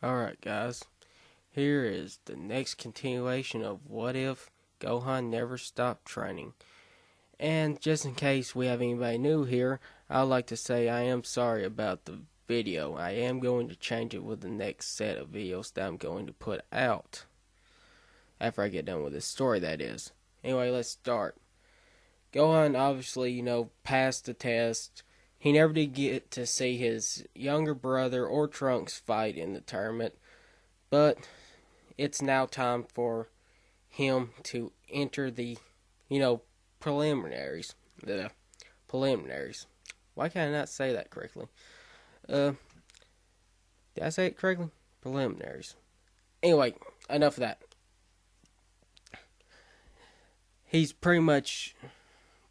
Alright guys, here is the next continuation of What If Gohan Never Stopped Training. And just in case we have anybody new here, I'd like to say I am sorry about the video. I am going to change it with the next set of videos that I'm going to put out. After I get done with this story, that is. Anyway, let's start. Gohan obviously, passed the test. He never did get to see his younger brother or Trunks fight in the tournament. But it's now time for him to enter the, preliminaries. The preliminaries. Why can I not say that correctly? Did I say it correctly? Preliminaries. Anyway, enough of that. He's pretty much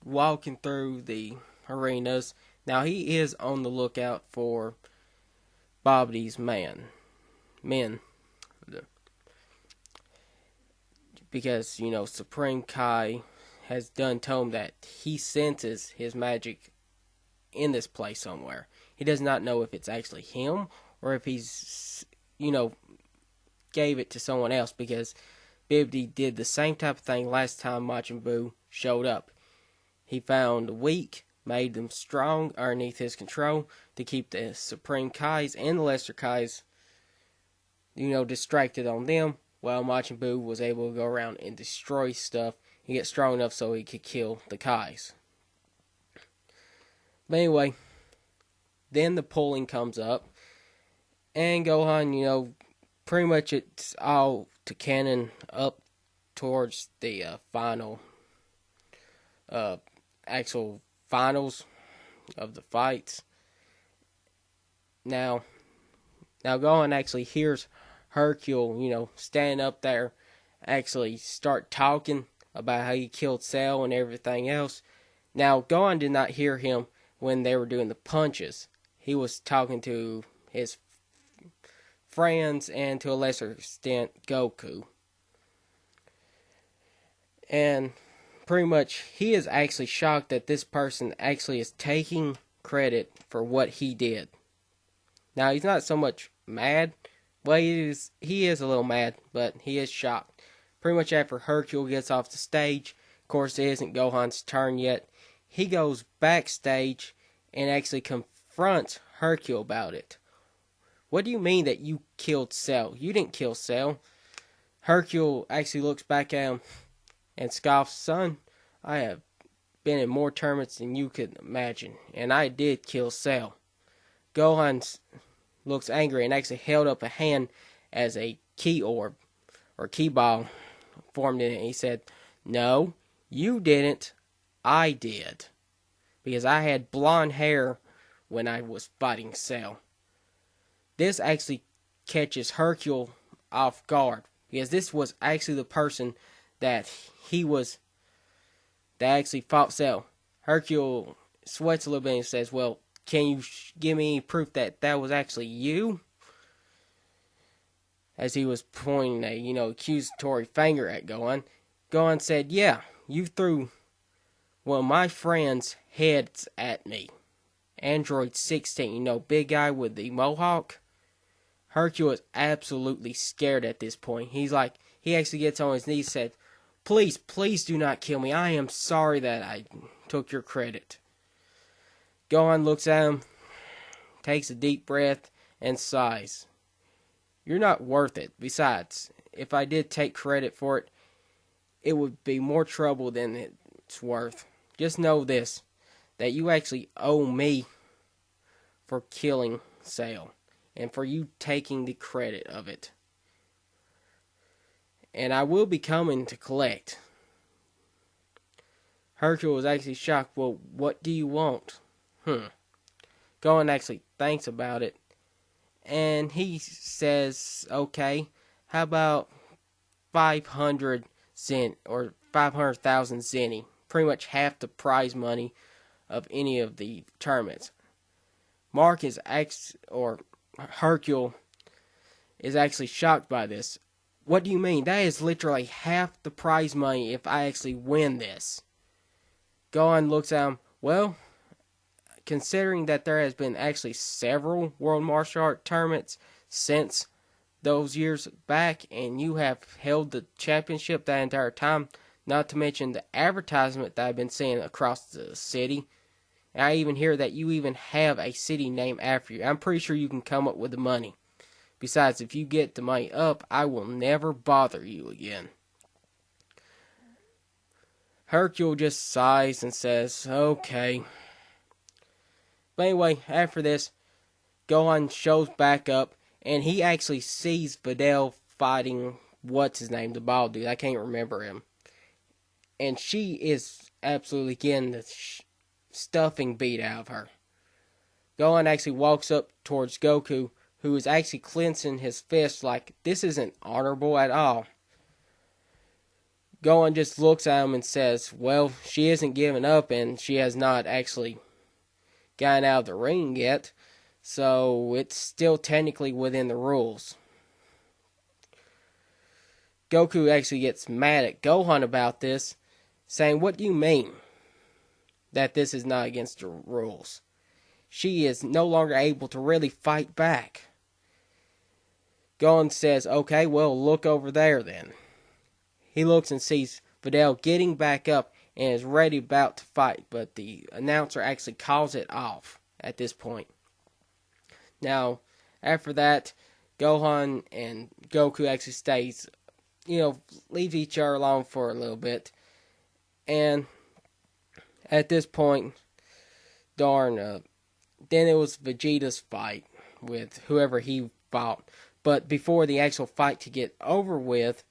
walking through the arenas. Now he is on the lookout for Bobbie's men. Because, Supreme Kai has told him that he senses his magic in this place somewhere. He does not know if it's actually him or if he's, gave it to someone else, because Bibbidi did the same type of thing last time Majin Buu showed up. He found the weak, made them strong underneath his control to keep the Supreme Kais and the Lesser Kais, distracted on them, while Majin Buu was able to go around and destroy stuff and get strong enough so he could kill the Kais. But anyway, then the polling comes up, and Gohan, pretty much it's all to cannon up towards the actual finals of the fights. Now Gohan actually hears Hercule, stand up there, actually start talking about how he killed Cell and everything else. Now, Gohan did not hear him when they were doing the punches. He was talking to his friends and, to a lesser extent, Goku. And pretty much he is actually shocked that this person actually is taking credit for what he did. Now, he's not so much mad. Well, he is a little mad, but he is shocked. Pretty much after Hercule gets off the stage, of course it isn't Gohan's turn yet, he goes backstage and actually confronts Hercule about it. What do you mean that you killed Cell? You didn't kill Cell. Hercule actually looks back at him and scoffs, "Son, I have been in more tournaments than you could imagine, and I did kill Cell." Gohan looks angry and actually held up a hand as a key orb or key ball formed in it. He said, "No, you didn't. I did. Because I had blonde hair when I was fighting Cell." This actually catches Hercule off guard, because this was actually the person that actually fought Cell. Hercule sweats a little bit and says, "Well, can you give me proof that that was actually you?" As he was pointing a, accusatory finger at Gohan. Gohan said, "Yeah, you threw one of my friends' heads at me. Android 16, big guy with the mohawk." Hercule is absolutely scared at this point. He actually gets on his knees and said, "Please, please do not kill me. I am sorry that I took your credit." Gohan looks at him, takes a deep breath, and sighs. "You're not worth it. Besides, if I did take credit for it, it would be more trouble than it's worth. Just know this, that you actually owe me for killing Cell, and for you taking the credit of it. And I will be coming to collect." Hercule was actually shocked. "Well, what do you want?" Gohan actually thinks about it, and he says, "Okay, how about 500 Zen, or 500,000 Zenny, pretty much half the prize money of any of the tournaments." Hercule is actually shocked by this. "What do you mean? That is literally half the prize money if I actually win this." Gohan looks at him. "Well, considering that there has been actually several World Martial Art tournaments since those years back, and you have held the championship that entire time, not to mention the advertisement that I've been seeing across the city. And I even hear that you even have a city named after you. I'm pretty sure you can come up with the money. Besides, if you get the money up, I will never bother you again. Hercule just sighs and says, okay. But anyway, after this, Gohan shows back up, and he actually sees Videl fighting, what's his name, the bald dude. I can't remember him. And she is absolutely getting the stuffing beat out of her. Gohan actually walks up towards Goku, who is actually clenching his fist like, this isn't honorable at all. Gohan just looks at him and says, well, she isn't giving up, and she has not actually gotten out of the ring yet, so it's still technically within the rules. Goku actually gets mad at Gohan about this, saying, what do you mean that this is not against the rules? She is no longer able to really fight back. Gohan says, okay, well, look over there then. He looks and sees Videl getting back up and is ready about to fight, but the announcer actually calls it off at this point. Now, after that, Gohan and Goku actually stays, leave each other alone for a little bit. And at this point, then it was Vegeta's fight with whoever he fought. But before the actual fight to get over with,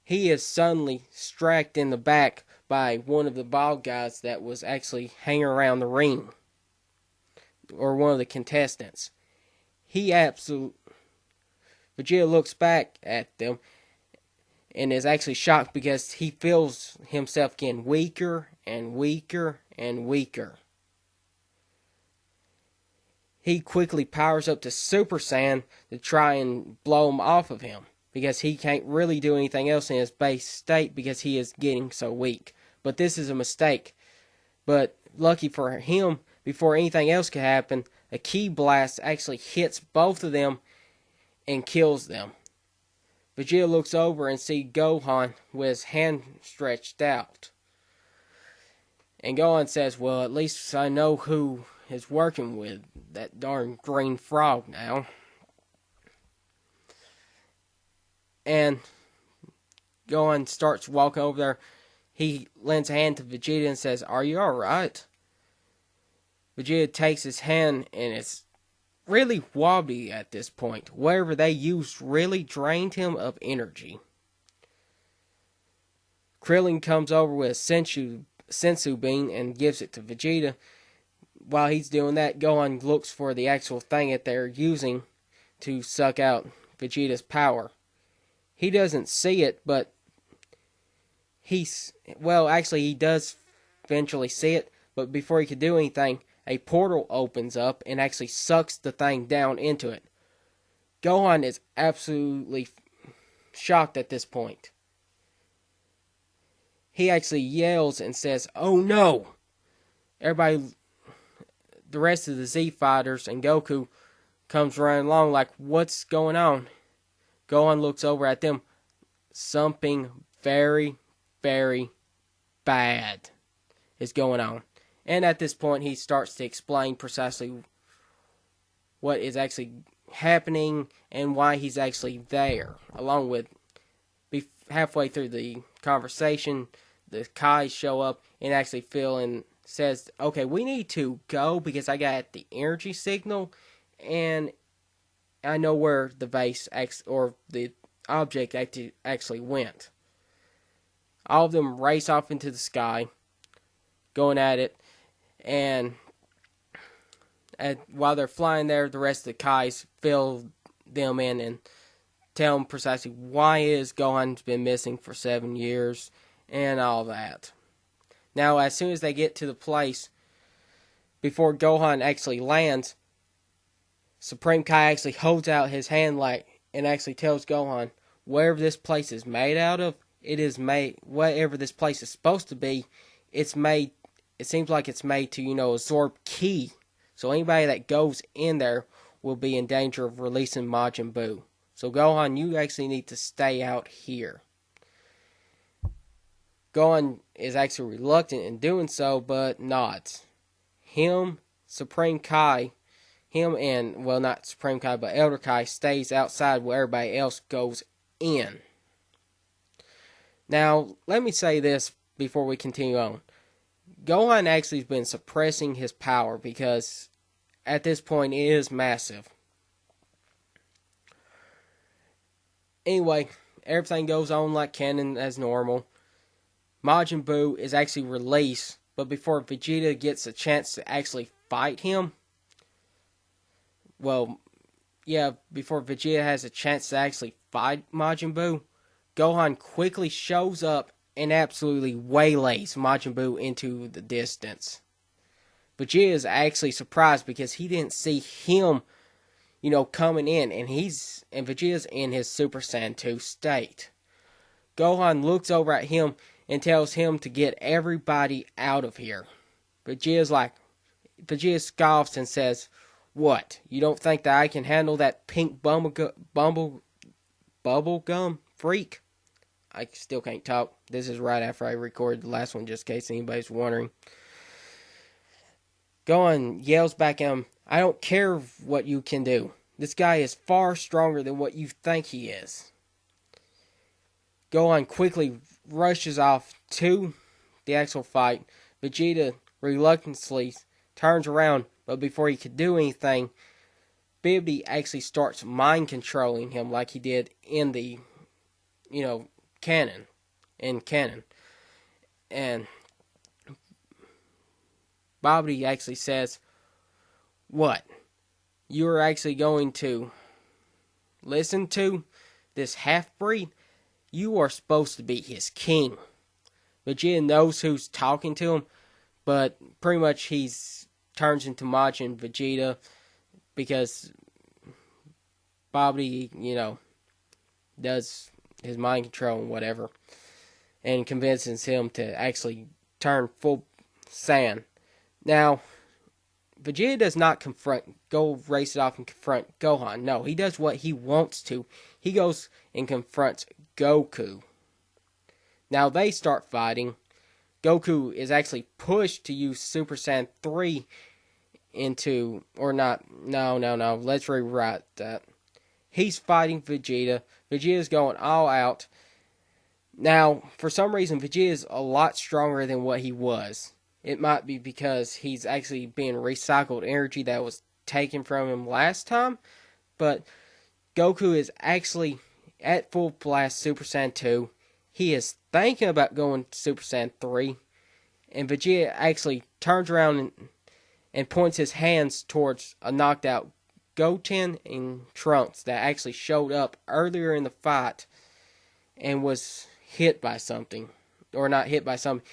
he is suddenly struck in the back by one of the bald guys that was actually hanging around the ring. Or one of the contestants. Vegeta looks back at them and is actually shocked because he feels himself getting weaker and weaker and weaker. He quickly powers up to Super Saiyan to try and blow him off of him, because he can't really do anything else in his base state because he is getting so weak. But this is a mistake. But lucky for him, before anything else could happen, a ki blast actually hits both of them and kills them. Vegeta looks over and sees Gohan with his hand stretched out. And Gohan says, well, at least I know who is working with that darn green frog now. And Gohan starts walking over there. He lends a hand to Vegeta and says, are you alright? Vegeta takes his hand and it's really wobbly at this point. Whatever they used really drained him of energy. Krillin comes over with a sensu bean and gives it to Vegeta. While he's doing that, Gohan looks for the actual thing that they're using to suck out Vegeta's power. He doesn't see it, but he does eventually see it, but before he could do anything, a portal opens up and actually sucks the thing down into it. Gohan is absolutely shocked at this point. He actually yells and says, oh no! Everybody, the rest of the Z fighters and Goku comes running along like, what's going on? Gohan looks over at them. Something very, very bad is going on. And at this point, he starts to explain precisely what is actually happening and why he's actually there. Along with, halfway through the conversation, the Kai show up and actually Phil and says, okay, we need to go because I got the energy signal and I know where the vase or the object actually went. All of them race off into the sky, going at it, and while they're flying there, the rest of the Kais fill them in and tell them precisely why is Gohan's been missing for 7 years and all that. Now, as soon as they get to the place, before Gohan actually lands, Supreme Kai actually holds out his hand and actually tells Gohan, whatever this place is made out of, it is made, whatever this place is supposed to be, it's made, it seems like it's made to, absorb ki. So anybody that goes in there will be in danger of releasing Majin Buu. So Gohan, you actually need to stay out here. Gohan is actually reluctant in doing so, but not. Supreme Kai, not Supreme Kai, but Elder Kai stays outside where everybody else goes in. Now, let me say this before we continue on. Gohan actually has been suppressing his power because at this point it is massive. Anyway, everything goes on like canon as normal. Majin Buu is actually released, but before Vegeta gets a chance to actually fight him, before Vegeta has a chance to actually fight Majin Buu, Gohan quickly shows up and absolutely waylays Majin Buu into the distance. Vegeta is actually surprised because he didn't see him, coming in, and Vegeta's in his Super Saiyan 2 state. Gohan looks over at him and tells him to get everybody out of here. Vegeta scoffs and says, "What? You don't think that I can handle that pink bubblegum freak?" I still can't talk. This is right after I recorded the last one, just in case anybody's wondering. Gohan yells back at him, "I don't care what you can do. This guy is far stronger than what you think he is." Gohan quickly rushes off to the actual fight. Vegeta reluctantly turns around, but before he could do anything, Bibbidi actually starts mind controlling him like he did in the, canon. And Bibbidi actually says, "What? You're actually going to listen to this half-breed? You are supposed to be his king." Vegeta knows who's talking to him, but pretty much he's turns into Majin Vegeta because Bibbidi, does his mind control and whatever, and convinces him to actually turn full Saiyan. Now, Vegeta does not go race it off and confront Gohan. No, he does what he wants to. He goes and confronts Goku. Now they start fighting. Goku is actually pushed to use Super Saiyan 3 let's rewrite that. He's fighting Vegeta. Vegeta's going all out. Now, for some reason, Vegeta is a lot stronger than what he was. It might be because he's actually being recycled energy that was taken from him last time. But Goku is actually at full blast Super Saiyan 2. He is thinking about going to Super Saiyan 3. And Vegeta actually turns around and points his hands towards a knocked out Goten and Trunks that actually showed up earlier in the fight and was hit by something. Or not hit by something.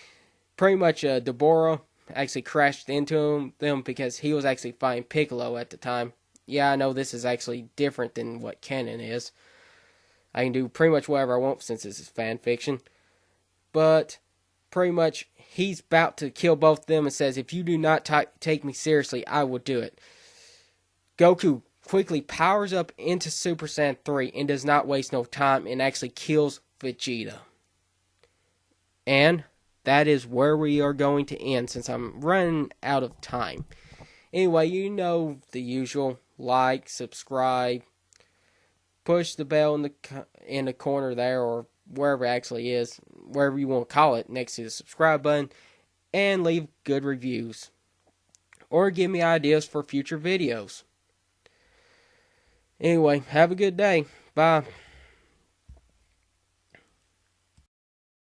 Pretty much Deborah actually crashed into them because he was actually fighting Piccolo at the time. Yeah, I know this is actually different than what canon is. I can do pretty much whatever I want since this is fan fiction. But pretty much he's about to kill both of them and says, "If you do not take me seriously, I will do it." Goku quickly powers up into Super Saiyan 3 and does not waste no time and actually kills Vegeta. And that is where we are going to end since I'm running out of time. Anyway, you know the usual. Like, subscribe, push the bell in the corner there or wherever it actually is, wherever you want to call it, next to the subscribe button, and leave good reviews. Or give me ideas for future videos. Anyway, have a good day. Bye.